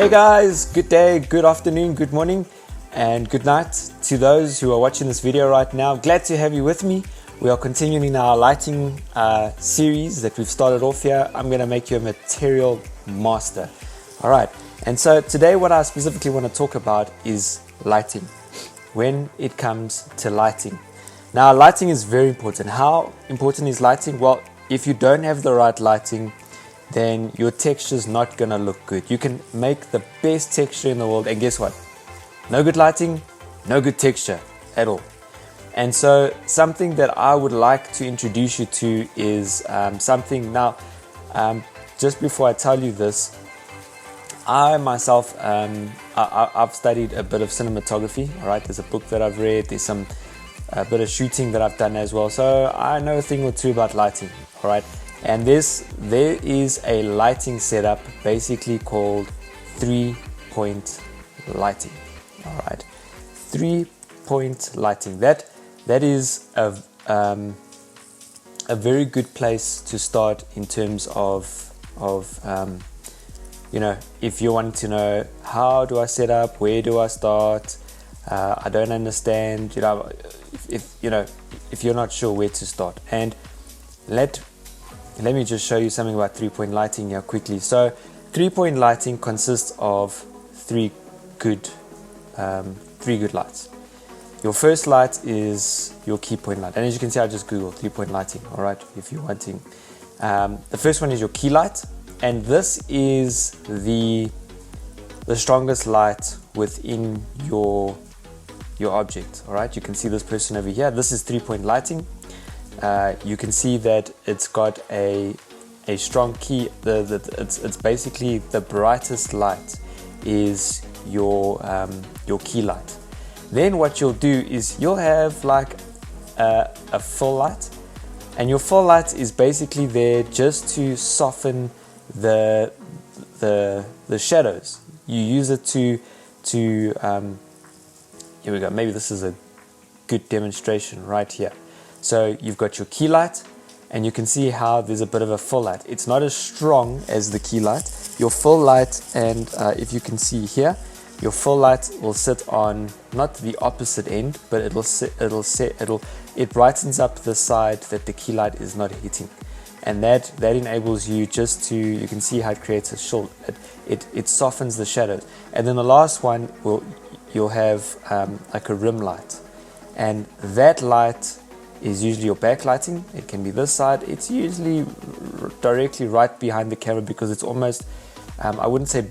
Hey guys, good day, good afternoon, good morning, and good night to those who are watching this video right now. Glad to have you with me. We are continuing our lighting series that we've started off here. I'm going to make you a material master. All right, and so today what I specifically want to talk about is lighting. When it comes to lighting. Now, lighting is very important. How important is lighting? Well, if you don't have the right lighting, then your texture is not going to look good. You can make the best texture in the world, and guess what? No good lighting, no good texture at all. And so something that I would like to introduce you to is something. Now, just before I tell you this, I myself, I've studied a bit of cinematography. All right, there's a book that I've read. There's a bit of shooting that I've done as well. So I know a thing or two about lighting. All right. And there is a lighting setup basically called 3-point lighting. All right, 3-point lighting. That is a very good place to start in terms of you know, if you want to know how do I set up, where do I start, I don't understand, you know, if you're not sure where to start. And let me just show you something about 3-point lighting here quickly. So 3-point lighting consists of three good lights. Your first light is your key point light, and as you can see, I just googled 3-point lighting. All right, if you're wanting, the first one is your key light, and this is the strongest light within your object. All right, you can see this person over here. This is 3-point lighting. You can see that it's got a strong key. It's basically the brightest light is your key light. Then what you'll do is you'll have like a full light, and your full light is basically there just to soften the shadows. You use it to here we go. Maybe this is a good demonstration right here. So you've got your key light, and you can see how there's a bit of a full light. It's not as strong as the key light. Your full light, and if you can see here, your full light will sit on not the opposite end, but it brightens up the side that the key light is not hitting, and that enables you just to, you can see how it creates a shield. It softens the shadows. And then the last one you'll have like a rim light, and that light is usually your backlighting. It can be this side. It's usually directly right behind the camera, because it's almost, I wouldn't say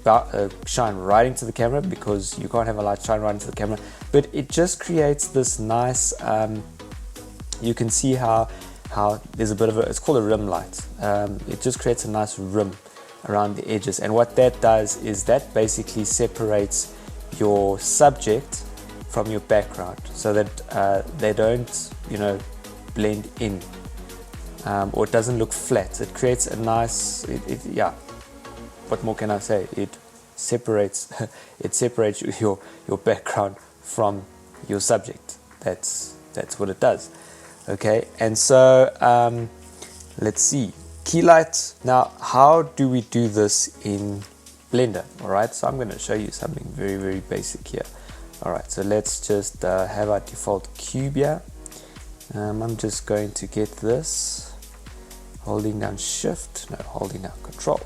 shine right into the camera, because you can't have a light shine right into the camera, but it just creates this nice, you can see how there's a bit of it's called a rim light. It just creates a nice rim around the edges, and what that does is that basically separates your subject from your background, so that they don't, you know, blend in, or it doesn't look flat. It creates a nice, yeah, what more can I say? It separates your background from your subject. That's what it does. Okay, and so let's see, key light. Now, how do we do this in Blender? All right, so I'm going to show you something very, very basic here. All right, so let's just have our default cube here. I'm just going to get this, holding down holding down Control,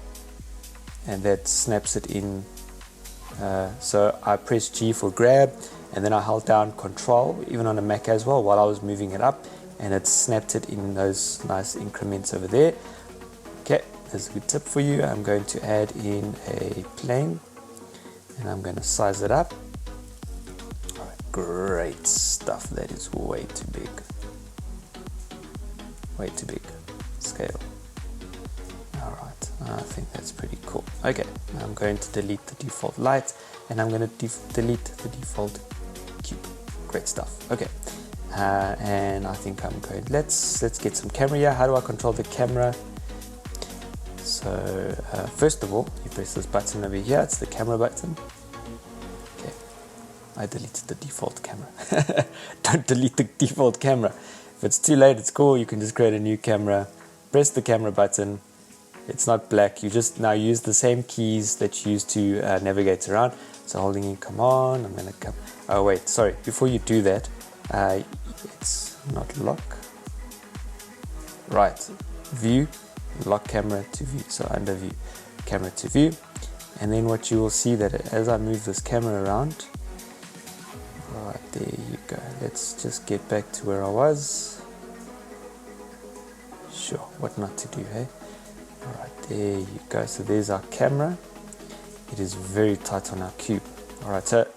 and that snaps it in. So I press G for grab, and then I held down Control, even on a Mac as well, while I was moving it up, and it snapped it in those nice increments over there. Okay, there's a good tip for you. I'm going to add in a plane, and I'm going to size it up. All right, great stuff. That is way too big. Way too big scale. All right, I think that's pretty cool. Okay, I'm going to delete the default light, and I'm going to delete the default cube. Great stuff. Okay, and I think I'm going. Let's get some camera here. How do I control the camera? So first of all, you press this button over here. It's the camera button. Okay, I deleted the default camera. Don't delete the default camera. If it's too late, it's cool. You can just create a new camera, press the camera button, it's not black. You just now use the same keys that you use to navigate around. So holding in command, I'm gonna come, oh wait, sorry, before you do that, it's not lock, right, view, lock camera to view, so under view, camera to view, and then what you will see that as I move this camera around, right, there you go, let's just get back to where I was, sure, what not to do, hey, alright, there you go, so there's our camera, it is very tight on our cube, alright, so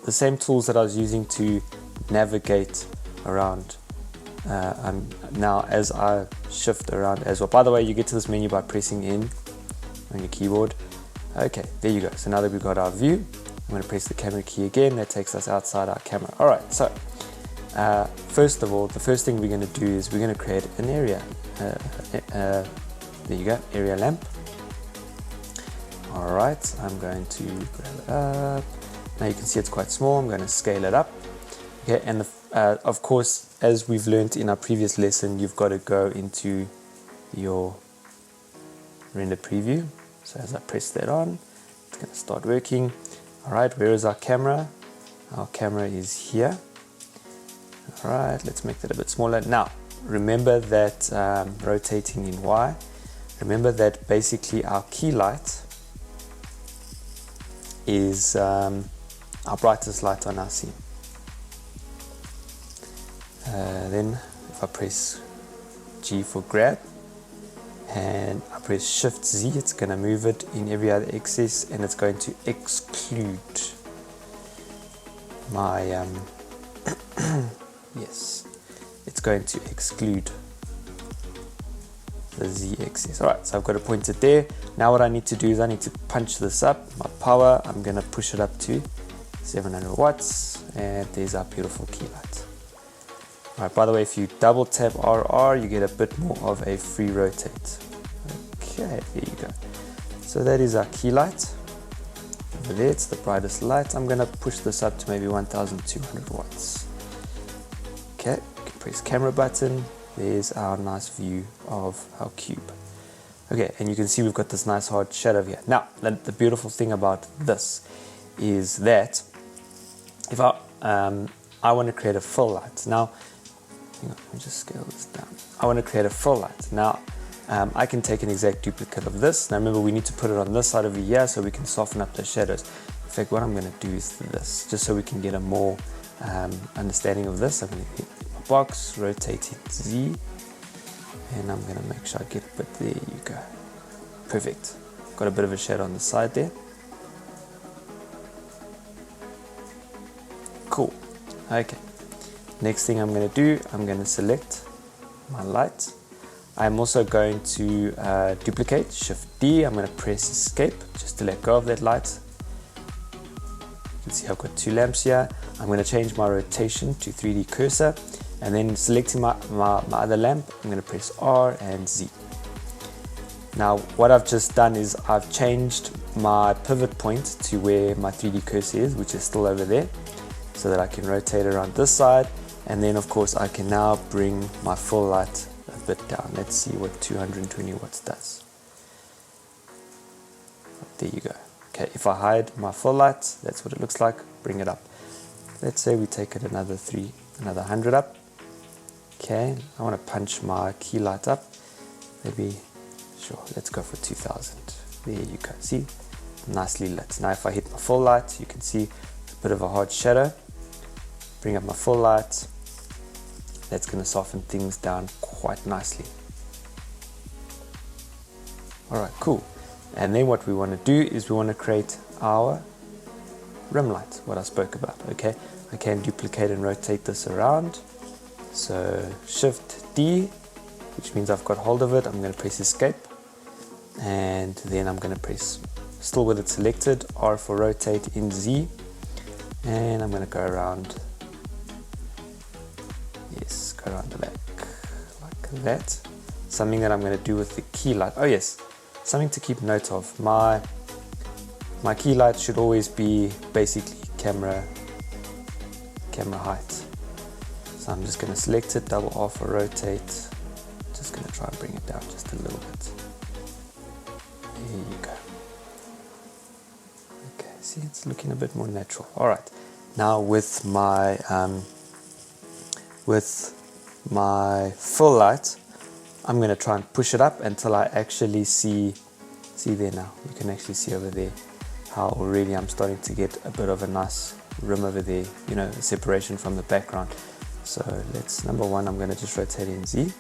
the same tools that I was using to navigate around now as I shift around as well. By the way, you get to this menu by pressing in on your keyboard. Okay, there you go. So now that we've got our view, I'm going to press the camera key again. That takes us outside our camera. All right, so first of all, the first thing we're going to do is we're going to create an area. There you go, area lamp. All right, I'm going to grab it up. Now you can see it's quite small. I'm going to scale it up. Okay, and of course, as we've learned in our previous lesson, you've got to go into your render preview. So as I press that on, it's going to start working. All right, where is our camera? Our camera is here. All right, let's make that a bit smaller. Now, remember that rotating in Y, remember that basically our key light is our brightest light on our scene. Then if I press G for grab and I press Shift Z, it's going to move it in every other axis and it's going to exclude my yes, it's going to exclude the Z axis. Alright, so I've got to point it there. Now what I need to do is I need to punch this up. My power, I'm going to push it up to 700 watts and there's our beautiful key light. Alright, by the way, if you double tap RR, you get a bit more of a free rotate. Okay, there you go. So that is our key light. Over there, it's the brightest light. I'm going to push this up to maybe 1200 watts. Okay, you can press camera button. There's our nice view of our cube. Okay, and you can see we've got this nice hard shadow here. Now, the beautiful thing about this is that if I want to create a full light. Now, hang on, let me just scale this down. I want to create a full light. Now, I can take an exact duplicate of this. Now remember, we need to put it on this side over here so we can soften up the shadows. In fact, what I'm going to do is this, just so we can get a more understanding of this. I'm going to hit my box, rotate it Z, and I'm going to make sure I get a bit, there you go. Perfect. Got a bit of a shadow on the side there. Cool. Okay. Next thing I'm going to do, I'm going to select my light. I'm also going to duplicate, Shift D. I'm going to press Escape just to let go of that light. You can see I've got two lamps here. I'm going to change my rotation to 3D cursor, and then selecting my other lamp, I'm going to press R and Z. Now what I've just done is I've changed my pivot point to where my 3D cursor is, which is still over there, so that I can rotate around this side. And then of course I can now bring my full light a bit down. Let's see what 220 watts does. There you go. Okay, if I hide my full light, that's what it looks like. Bring it up. Let's say we take it another 100 up. Okay, I want to punch my key light up. Maybe, sure, let's go for 2000. There you go. See, nicely lit. Now if I hit my full light, you can see a bit of a hard shadow. Bring up my full light. That's going to soften things down quite nicely. Alright, cool. And then what we want to do is we want to create our rim light, what I spoke about. Okay, I can duplicate and rotate this around. So Shift D, which means I've got hold of it. I'm going to press Escape, and then I'm going to press, still with it selected, R for rotate in Z, and I'm going to go around. Yes, go around the back like that. Something that I'm going to do with the key light. Oh yes, something to keep note of. My key light should always be basically camera height. So I'm just going to select it, double R for rotate. Just going to try and bring it down just a little bit. See, it's looking a bit more natural. All right, now with my full light, I'm going to try and push it up until I actually see there now. You can actually see over there how already I'm starting to get a bit of a nice rim over there, you know, separation from the background. So let's, number one, I'm going to just rotate in Z.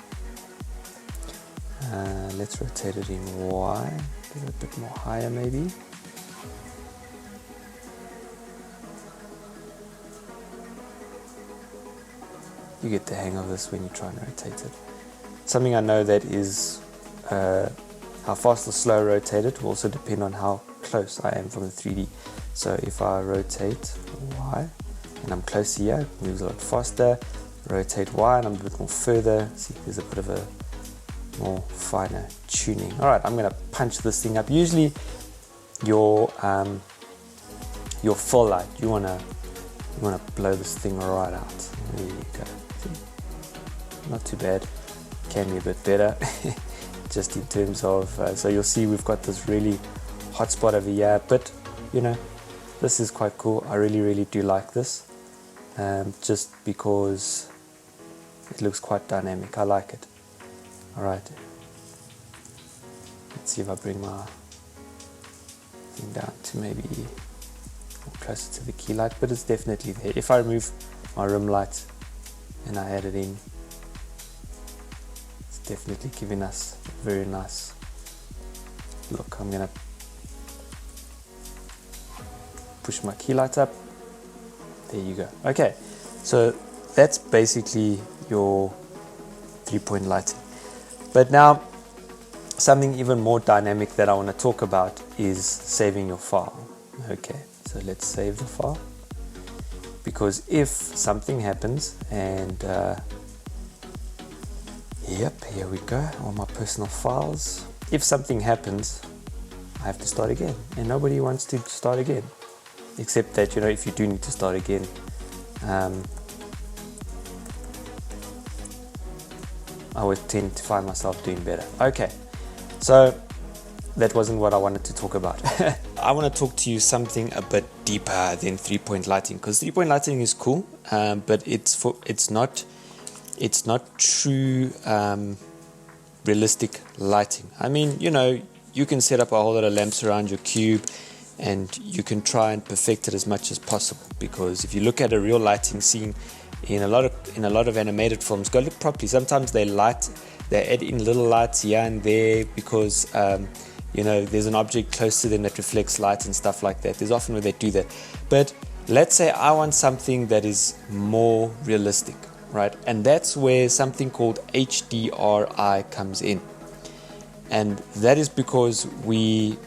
Let's rotate it in Y, get it a bit more higher maybe. You get the hang of this when you try and rotate it. Something I know that is how fast or slow I rotate it will also depend on how close I am from the 3D. So if I rotate Y and I'm close here, it moves a lot faster. Rotate Y and I'm a bit more further. See, there's a bit of a more finer tuning. All right, I'm going to punch this thing up. Usually your full light, you want to blow this thing right out. There you go. See? Not too bad. Can be a bit better. Just in terms of, so you'll see we've got this really hot spot over here, but you know, this is quite cool. I really do like this, just because it looks quite dynamic. I like it. All right, let's see if I bring my thing down to maybe closer to the key light, but it's definitely there. If I remove my rim light and I add it in, it's definitely giving us a very nice look. I'm gonna push my key light up. There you go. Okay, so that's basically your 3-point lighting. But now, something even more dynamic that I want to talk about is saving your file. Okay, so let's save the file, because if something happens and yep, here we go, all my personal files. If something happens, I have to start again, and nobody wants to start again, except that, you know, if you do need to start again, I would tend to find myself doing better. Okay, so that wasn't what I wanted to talk about. I want to talk to you something a bit deeper than 3-point lighting, because 3-point lighting is cool, but it's not true realistic lighting. I mean, you know, you can set up a whole lot of lamps around your cube and you can try and perfect it as much as possible, because if you look at a real lighting scene in a lot of animated films, go look properly. Sometimes they add in little lights here and there because you know, there's an object close to them that reflects light and stuff like that. There's often where they do that. But let's say I want something that is more realistic, right? And that's where something called HDRI comes in. And that is because we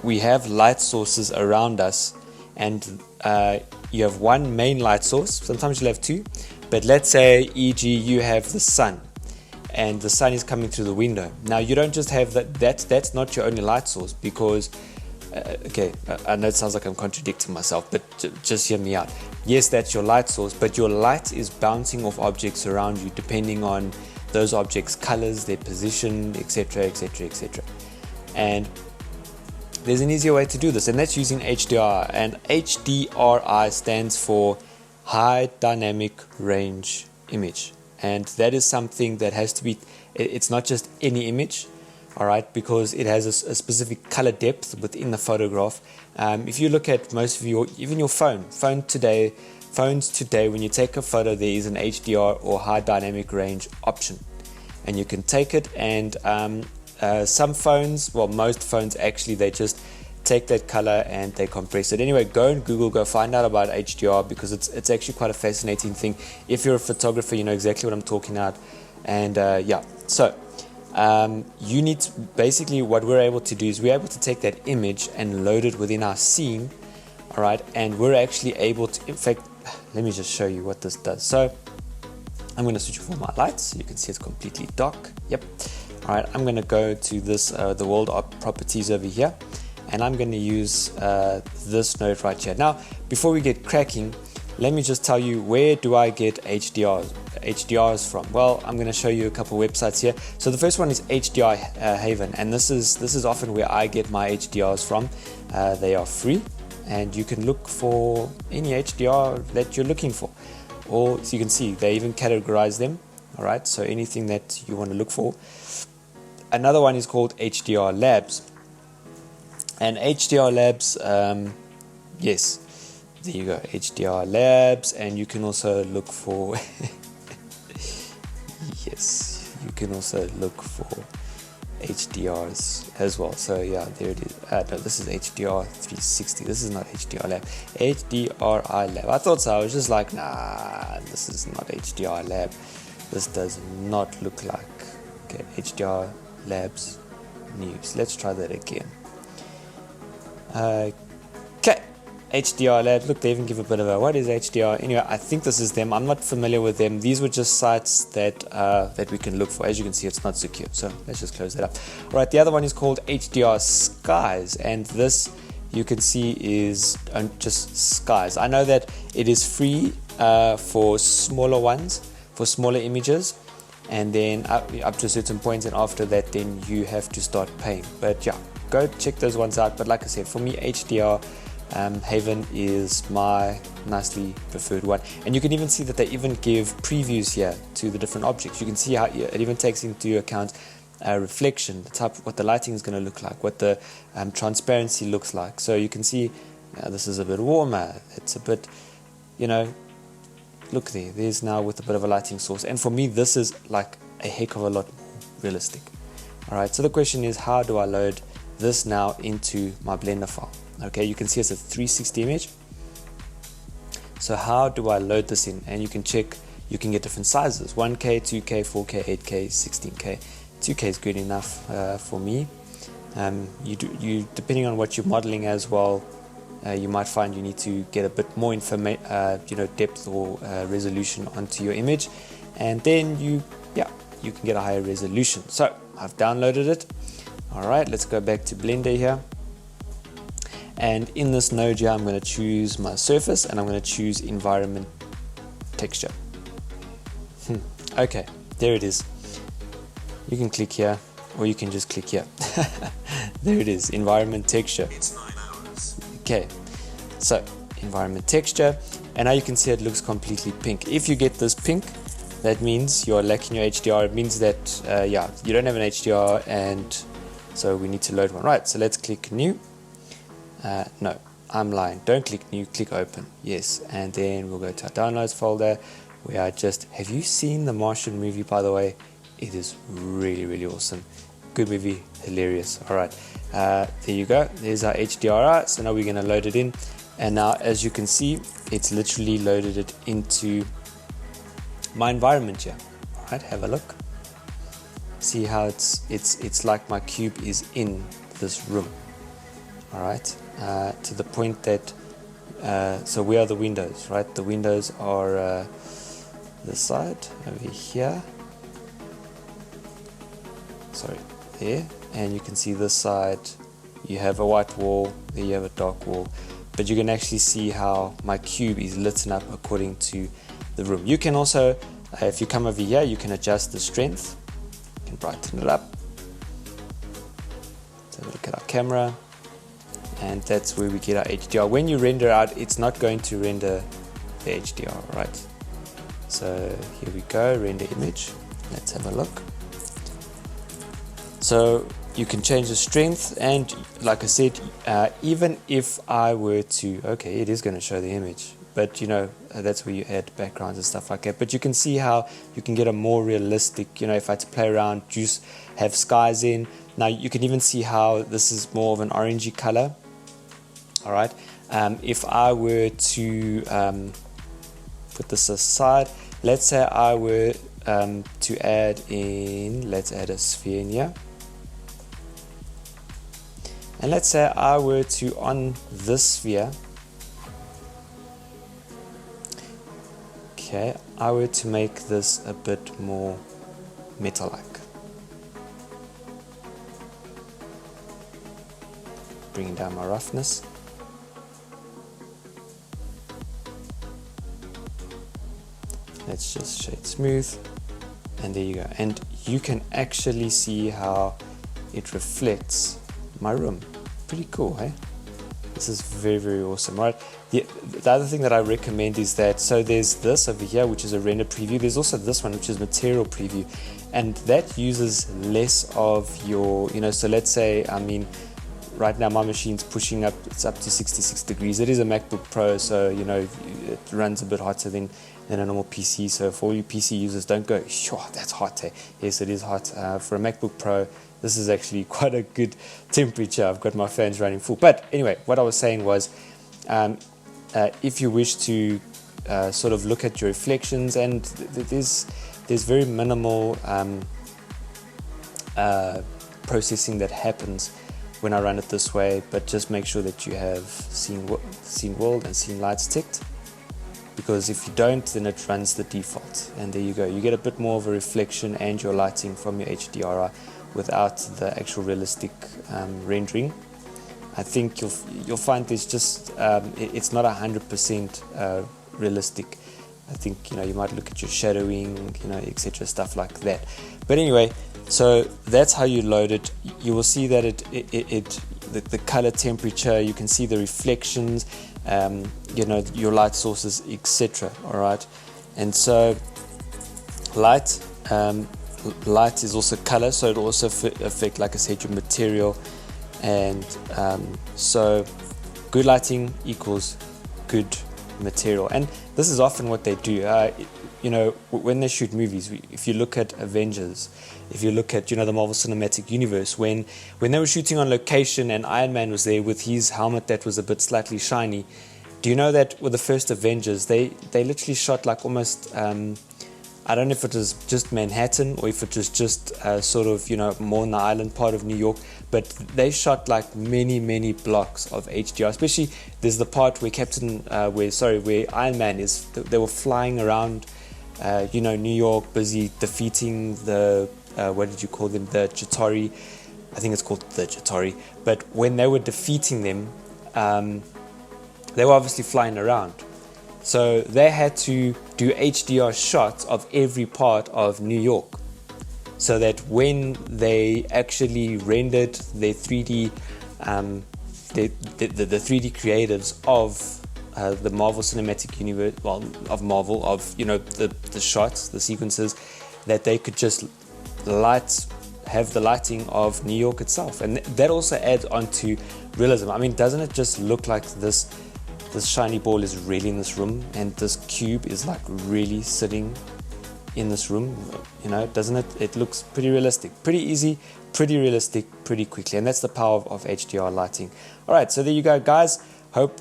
have light sources around us, and you have one main light source. Sometimes you'll have two, but let's say, e.g., you have the sun, and the sun is coming through the window. Now you don't just have that. That's not your only light source, because okay, I know it sounds like I'm contradicting myself, but just hear me out. Yes, that's your light source, but your light is bouncing off objects around you depending on those objects' colors, their position, etc., etc., etc. And there's an easier way to do this, and that's using HDRI. And HDRI stands for High Dynamic Range Image. And that is something that has to be, it's not just any image, all right, because it has a specific color depth within the photograph. If you look at most of even your phones today, when you take a photo, there is an HDR or High Dynamic Range option. And you can take it, and some phones, well, most phones actually, they just take that color and they compress it. Anyway, go and Google, go find out about HDR, because it's actually quite a fascinating thing. If you're a photographer, you know exactly what I'm talking about. And yeah, so you need to, basically what we're able to do is we're able to take that image and load it within our scene, all right, and we're actually able to, in fact, let me just show you what this does. So I'm going to switch off all my lights. You can see it's completely dark. Yep. All right, I'm going to go to this the world properties over here, and I'm going to use this node right here. Now, before we get cracking, let me just tell you, where do I get HDR? HDRs from? Well, I'm going to show you a couple websites here. So the first one is HDR Haven, and this is often where I get my HDRs from. They are free, and you can look for any HDR that you're looking for. Or, as you can see, they even categorize them. All right, so anything that you want to look for. Another one is called HDR Labs. And HDR Labs, yes, there you go, HDR Labs, and you can also look for, yes, you can also look for HDRs as well. So yeah, there it is. No, this is HDR 360. This is not HDR Lab. HDRI Lab. I thought so. I was just like, nah, this is not HDR Lab. This does not look like. Okay, HDR Labs News. Let's try that again. Okay, HDR Labs. Look, they even give a bit of a, what is HDR? Anyway, I think this is them. I'm not familiar with them. These were just sites that that we can look for. As you can see, it's not secure. So let's just close that up. All right, the other one is called HDR Skies, and this you can see is just skies. I know that it is free for smaller ones, for smaller images, and then up to a certain point, and after that then you have to start paying. But yeah, go check those ones out. But like I said, for me, HDR Haven is my nicely preferred one, and you can even see that they even give previews here to the different objects. You can see how it even takes into account reflection, the type, what the lighting is going to look like, what the transparency looks like. So you can see this is a bit warmer, it's a bit, you know, look there's now with a bit of a lighting source, and for me this is like a heck of a lot more realistic. Alright, so the question is, how do I load this now into my Blender file? Okay, you can see it's a 360 image. So how do I load this in? And you can check, you can get different sizes, 1K, 2K, 4K, 8K, 16K. 2K is good enough for me. You depending on what you're modeling as well, you might find you need to get a bit more depth or resolution onto your image, and then you can get a higher resolution. So I've downloaded it. All right, let's go back to Blender here, and in this node here I'm going to choose my surface, and I'm going to choose environment texture. Okay, there it is. You can click here, or you can just click here. There it is, environment texture. It's 9 hours. Okay, so environment texture, and now you can see it looks completely pink. If you get this pink, that means you're lacking your HDR. It means that you don't have an HDR, and so we need to load one. Right, so let's click new. No, I'm lying. Don't click new, click open. Yes, and then we'll go to our downloads folder. We are just, have you seen the Martian movie, by the way? It is really, really awesome. Good movie, hilarious. All right, there you go. There's our HDRI. So now we're going to load it in. And now, as you can see, it's literally loaded it into my environment here. All right, have a look. See how it's like my cube is in this room. All right, to the point that, so where are the windows, right? The windows are this side over here. Sorry, there, and you can see this side you have a white wall, there you have a dark wall, but you can actually see how my cube is lit up according to the room. You can also, if you come over here, you can adjust the strength, you can brighten it up. Let's have a look at our camera, and that's where we get our HDR. When you render out, it's not going to render the HDR, right? So here we go, render image. Let's have a look. So you can change the strength, and like I said, even if I were to, okay, it is going to show the image, but you know, that's where you add backgrounds and stuff like that. But you can see how you can get a more realistic, you know, if I had to play around, just have skies in. Now you can even see how this is more of an orangey color. All right, if I were to put this aside, let's say I were to add in, let's add a sphere in here. And let's say I were to, on this sphere, okay, I were to make this a bit more metal-like. Bring down my roughness. let's just shade smooth, and there you go. And you can actually see how it reflects my room. Pretty cool, hey? This is very, very awesome, right? The other thing that I recommend is that, so there's this over here, which is a render preview. There's also this one, which is material preview, and that uses less of your, so let's say, I mean, right now my machine's pushing up, it's up to 66 degrees. It is a MacBook Pro, so, it runs a bit hotter than a normal PC. So for all you PC users, don't go, sure, that's hot, eh? Yes, it is hot. For a MacBook Pro, this is actually quite a good temperature. I've got my fans running full. But anyway, what I was saying was, if you wish to sort of look at your reflections, and there's very minimal processing that happens when I run it this way, but just make sure that you have scene world and scene lights ticked, because if you don't, then it runs the default, and there you go. You get a bit more of a reflection and your lighting from your HDRI without the actual realistic rendering. I think you'll find there's just it's not 100% realistic. I think you might look at your shadowing, etc., stuff like that. But anyway, so that's how you load it. You will see that the color temperature, you can see the reflections, your light sources, etc. All right, and so light is also color, so it also affect, like I said, your material, and so good lighting equals good material. And this is often what they do. When they shoot movies, if you look at Avengers, if you look at the Marvel Cinematic Universe, when they were shooting on location and Iron Man was there with his helmet that was a bit slightly shiny, do you know that with the first Avengers, they literally shot like almost I don't know if it was just Manhattan or if it was just sort of more in the island part of New York, but they shot like many blocks of HDR. Especially there's the part where where Iron Man is. They were flying around New York, busy defeating the what did you call them, the Chitauri. I think it's called the Chitauri. But when they were defeating them, they were obviously flying around, so they had to do HDR shots of every part of New York, so that when they actually rendered their 3D, the 3D creatives of the Marvel Cinematic Universe, the shots, the sequences, that they could just have the lighting of New York itself, and that also adds on to realism. I mean, doesn't it just look like this shiny ball is really in this room, and this cube is like really sitting in this room? Doesn't it? It looks pretty realistic, pretty easy, pretty realistic, pretty quickly, and that's the power of HDR lighting. All right, so there you go, guys.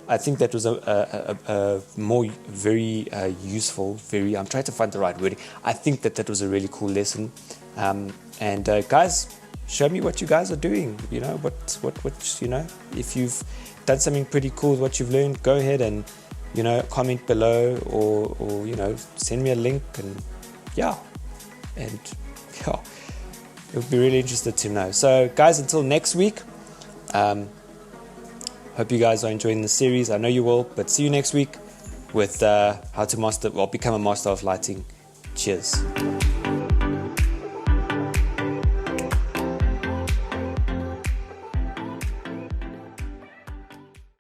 I think that was a more very useful, I'm trying to find the right wording. I think that was a really cool lesson. And guys, show me what you guys are doing. If you've done something pretty cool with what you've learned, go ahead and comment below, or send me a link, and it would be really interested to know. So guys, until next week, hope you guys are enjoying the series. I know you will, but see you next week with how to become a master of lighting. Cheers.